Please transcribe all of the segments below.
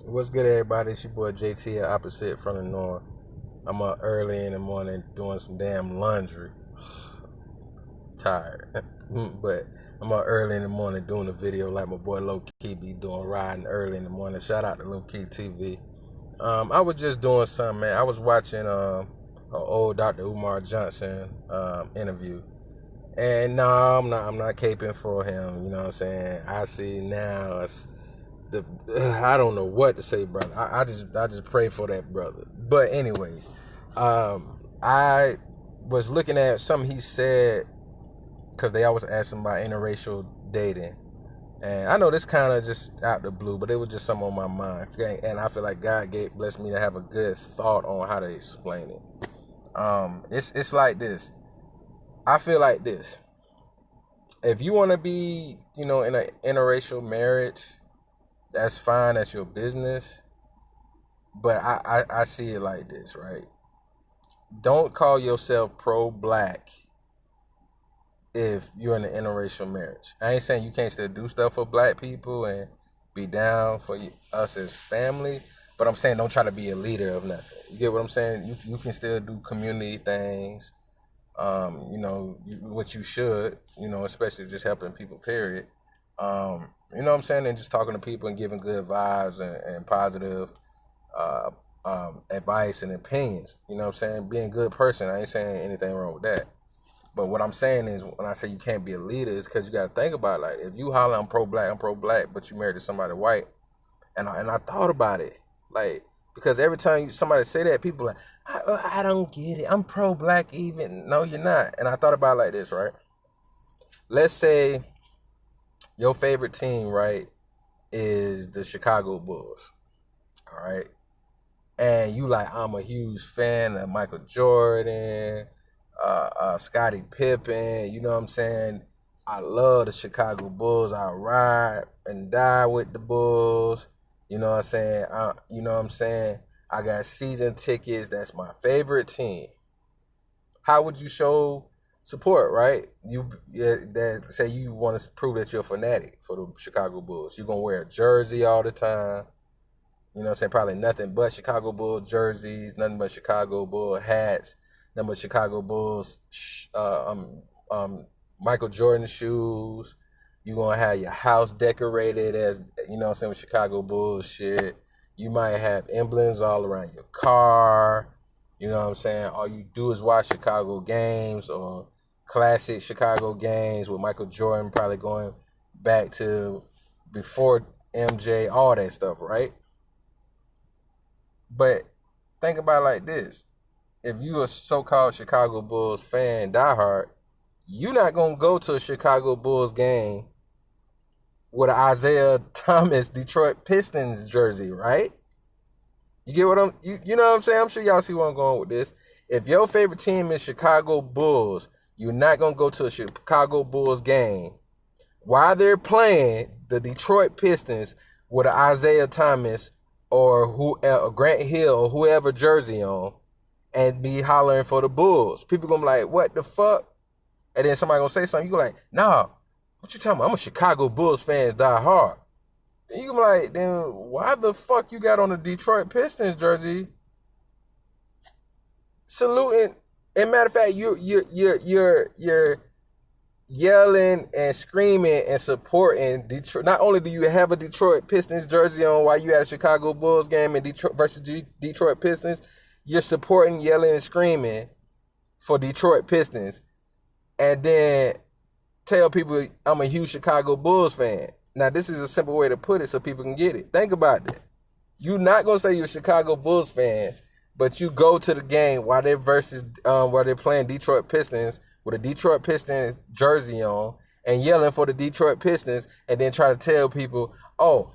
What's good, everybody? It's your boy JT at Opposite from the North. I'm up early in the morning doing some damn laundry. Tired. But I'm up early in the morning doing a video like my boy Low Key be doing, riding early in the morning. Shout out to Low Key TV. I was just doing something, man. I was watching an old Dr. Umar Johnson interview. And no, I'm not caping for him. You know what I'm saying? I see now it's I don't know what to say, brother. I just pray for that brother. But anyways, I was looking at something he said because they always ask him about interracial dating, and I know this kind of just out the blue, but it was just something on my mind, and I feel like God blessed me to have a good thought on how to explain it. It's like this. I feel like this. If you want to be, in an interracial marriage, that's fine, that's your business. But I see it like this, right? Don't call yourself pro-black if you're in an interracial marriage. I ain't saying you can't still do stuff for black people and be down for us as family, but I'm saying don't try to be a leader of nothing. You get what I'm saying? You can still do community things, what you should, especially just helping people, period. You know what I'm saying? And just talking to people and giving good vibes and positive advice and opinions. You know what I'm saying? Being a good person. I ain't saying anything wrong with that. But what I'm saying is when I say you can't be a leader is because you got to think about it. Like, if you holler, I'm pro-black, but you married to somebody white. And I thought about it. Like, because every time somebody say that, people are like, I don't get it. I'm pro-black even. No, you're not. And I thought about it like this, right? Let's say your favorite team, right, is the Chicago Bulls, all right? And you like, I'm a huge fan of Michael Jordan, Scottie Pippen, you know what I'm saying? I love the Chicago Bulls. I ride and die with the Bulls. You know what I'm saying? I got season tickets. That's my favorite team. How would you show support, right? That say you want to prove that you're a fanatic for the Chicago Bulls. You're gonna wear a jersey all the time. You know what I'm saying? Probably nothing but Chicago Bulls jerseys, nothing but Chicago Bull hats, nothing but Chicago Bulls Michael Jordan shoes. You're gonna have your house decorated as, you know what I'm saying, with Chicago Bulls shit. You might have emblems all around your car. You know what I'm saying? All you do is watch Chicago games or classic Chicago games with Michael Jordan probably going back to before MJ, all that stuff, right? But think about it like this. If you a so-called Chicago Bulls fan, diehard, you're not going to go to a Chicago Bulls game with an Isaiah Thomas Detroit Pistons jersey, right? You get what you know what I'm saying? I'm sure y'all see where I'm going with this. If your favorite team is Chicago Bulls, you're not going to go to a Chicago Bulls game while they're playing the Detroit Pistons with an Isaiah Thomas or Grant Hill or whoever jersey on and be hollering for the Bulls. People going to be like, what the fuck? And then somebody going to say something. You go like, nah, what you talking about? I'm a Chicago Bulls fan, die hard. You can be like, then why the fuck you got on the Detroit Pistons jersey saluting? And matter of fact, you're yelling and screaming and supporting Detroit. Not only do you have a Detroit Pistons jersey on while you at a Chicago Bulls game in Detroit versus Detroit Pistons, you're supporting, yelling, and screaming for Detroit Pistons, and then tell people I'm a huge Chicago Bulls fan. Now, this is a simple way to put it so people can get it. Think about that. You're not going to say you're a Chicago Bulls fan, but you go to the game while they're playing Detroit Pistons with a Detroit Pistons jersey on and yelling for the Detroit Pistons, and then try to tell people, oh,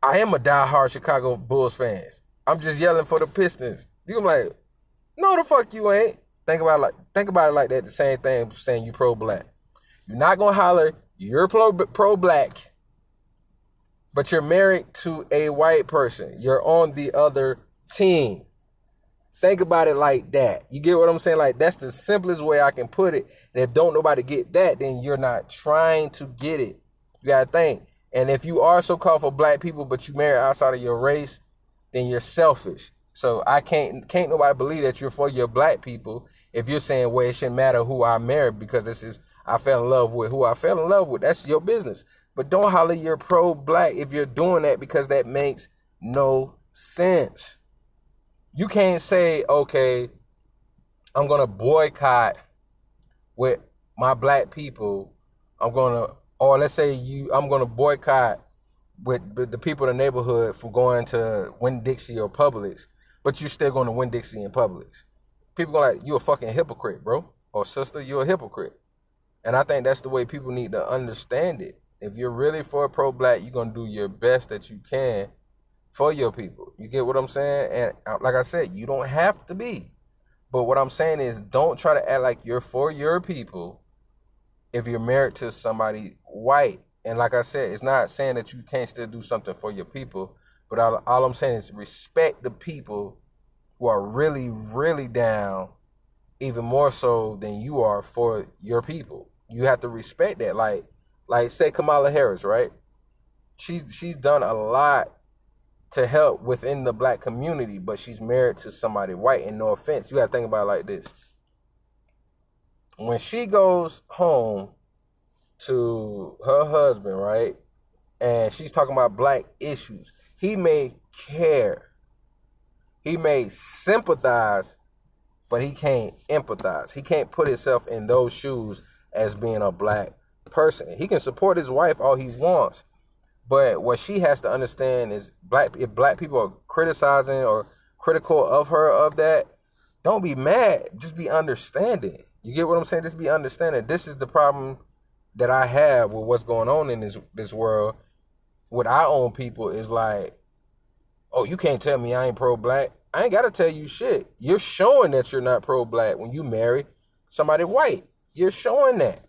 I am a diehard Chicago Bulls fan. I'm just yelling for the Pistons. You're like, no, the fuck you ain't. Think about it like that. The same thing saying you pro-black. You're not going to holler, you're pro-black, but you're married to a white person. You're on the other team. Think about it like that. You get what I'm saying? Like, that's the simplest way I can put it. And if don't nobody get that, then you're not trying to get it. You got to think. And if you are so-called for black people, but you marry outside of your race, then you're selfish. So I can't nobody believe that you're for your black people if you're saying, well, it shouldn't matter who I married because I fell in love with who I fell in love with. That's your business. But don't holler you're pro-black if you're doing that, because that makes no sense. You can't say, okay, I'm going to boycott with my black people. I'm going to boycott with the people in the neighborhood from going to Winn-Dixie or Publix, but you're still going to Winn-Dixie and Publix. People go like, you a fucking hypocrite, bro. Or sister, you're a hypocrite. And I think that's the way people need to understand it. If you're really for pro-black, you're going to do your best that you can for your people. You get what I'm saying? And like I said, you don't have to be. But what I'm saying is, don't try to act like you're for your people if you're married to somebody white. And like I said, it's not saying that you can't still do something for your people, but all I'm saying is respect the people who are really, really down, even more so than you are for your people. You have to respect that. Like say Kamala Harris, right? She's done a lot to help within the black community, but she's married to somebody white. And no offense, you got to think about it like this. When she goes home to her husband, right, and she's talking about black issues, he may care. He may sympathize, but he can't empathize. He can't put himself in those shoes as being a black person. He can support his wife all he wants, but what she has to understand is if black people are criticizing or critical of her of that, don't be mad. Just be understanding. You get what I'm saying? Just be understanding. This is the problem that I have with what's going on in this world with our own people is like, oh, you can't tell me I ain't pro-black. I ain't got to tell you shit. You're showing that you're not pro-black when you marry somebody white. You're showing that.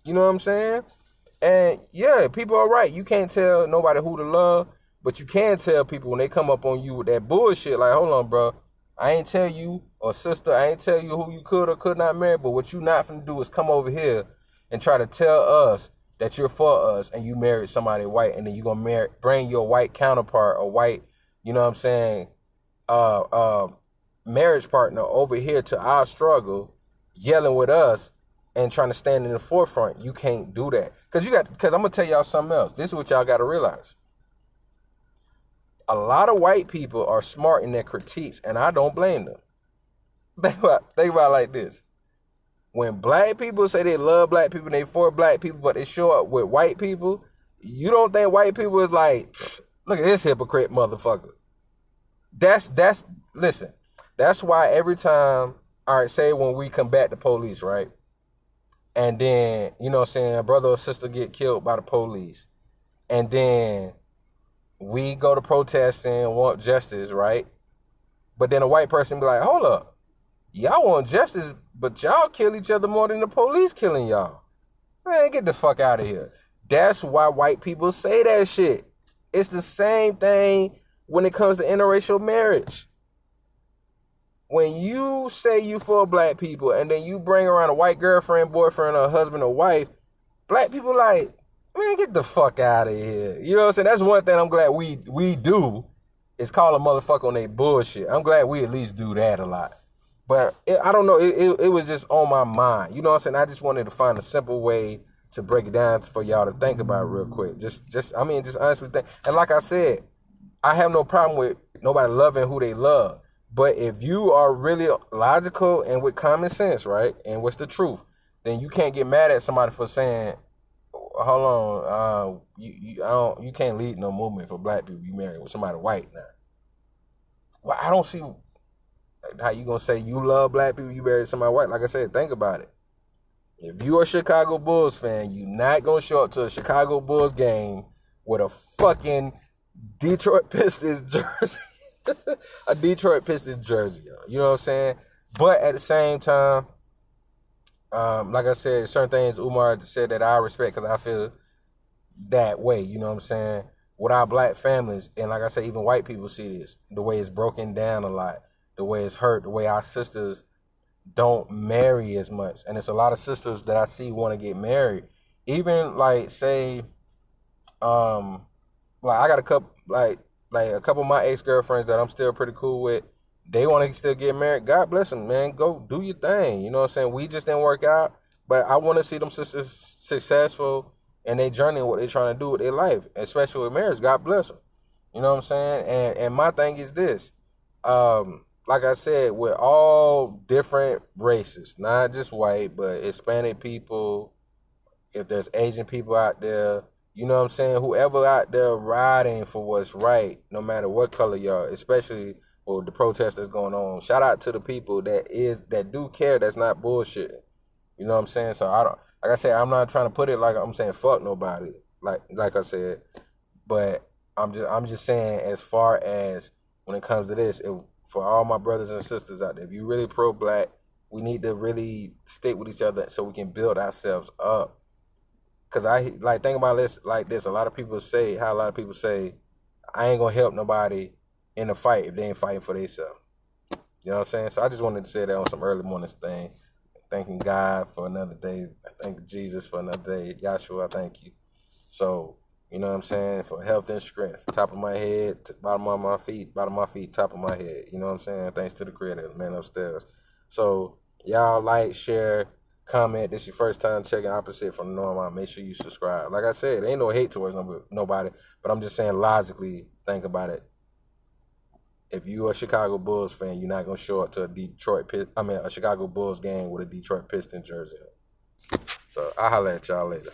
You know what I'm saying? And yeah, people are right. You can't tell nobody who to love, but you can tell people when they come up on you with that bullshit, like, hold on, bro. I ain't tell you, or sister, I ain't tell you who you could or could not marry, but what you not finna do is come over here and try to tell us that you're for us and you married somebody white, and then you're gonna bring your white counterpart or white, you know what I'm saying, marriage partner over here to our struggle, yelling with us and trying to stand in the forefront. You can't do that. Because I'm gonna tell y'all something else. This is what y'all gotta realize. A lot of white people are smart in their critiques, and I don't blame them. Think about it like this. When black people say they love black people and they for black people, but they show up with white people, you don't think white people is like, look at this hypocrite motherfucker. Listen, that's why every time, all right, say when we combat the police, right? And then, you know what I'm saying, a brother or sister get killed by the police. And then we go to protesting and want justice, right? But then a white person be like, hold up. Y'all want justice, but y'all kill each other more than the police killing y'all. Man, get the fuck out of here. That's why white people say that shit. It's the same thing when it comes to interracial marriage. When you say you for black people and then you bring around a white girlfriend, boyfriend, or husband or wife, black people like, man, get the fuck out of here. You know what I'm saying? That's one thing I'm glad we do is call a motherfucker on their bullshit. I'm glad we at least do that a lot. But I don't know, it was just on my mind. You know what I'm saying? I just wanted to find a simple way to break it down for y'all to think about real quick. Just honestly think. And like I said, I have no problem with nobody loving who they love. But if you are really logical and with common sense, right, and what's the truth, then you can't get mad at somebody for saying, hold on, you can't lead no movement for black people. You married with somebody white now. Well, I don't see how you gonna say you love black people, you married somebody white. Like I said, think about it. If you're a Chicago Bulls fan, you're not gonna show up to a Chicago Bulls game with a fucking Detroit Pistons jersey. A Detroit Pistons jersey. You know what I'm saying? But at the same time, like I said, certain things Umar said that I respect because I feel that way. You know what I'm saying? With our black families, and like I said, even white people see this, the way it's broken down a lot, the way it's hurt, the way our sisters don't marry as much. And it's a lot of sisters that I see want to get married. Even like, say, Like I got a couple, like a couple of my ex-girlfriends that I'm still pretty cool with. They want to still get married. God bless them, man. Go do your thing. You know what I'm saying? We just didn't work out, but I want to see them successful in their journey and what they're trying to do with their life, especially with marriage. God bless them. You know what I'm saying? And my thing is this. Like I said, we're all different races, not just white, but Hispanic people, if there's Asian people out there, you know what I'm saying? Whoever out there riding for what's right, no matter what color y'all, especially with the protest that's going on. Shout out to the people that do care, that's not bullshit. You know what I'm saying? So I don't, like I said, I'm not trying to put it like I'm saying fuck nobody. Like I said, but I'm just saying, as far as when it comes to this, for all my brothers and sisters out there, if you really pro black, we need to really stick with each other so we can build ourselves up. Cause I like think about this like this. A lot of people say I ain't gonna help nobody in a fight if they ain't fighting for themselves. You know what I'm saying? So I just wanted to say that on some early morning thing. Thanking God for another day. Thank Jesus for another day. Yahshua, I thank you. So, you know what I'm saying? For health and strength. Top of my head, bottom of my feet, top of my head. You know what I'm saying? Thanks to the creator, man upstairs. So, y'all like, share, comment. This your first time checking opposite from the norm. Make sure you subscribe. Like I said, ain't no hate towards nobody, but I'm just saying logically, think about it. If you a Chicago Bulls fan, you're not gonna show up to a Chicago Bulls game with a Detroit Pistons jersey. So I'll holler at y'all later.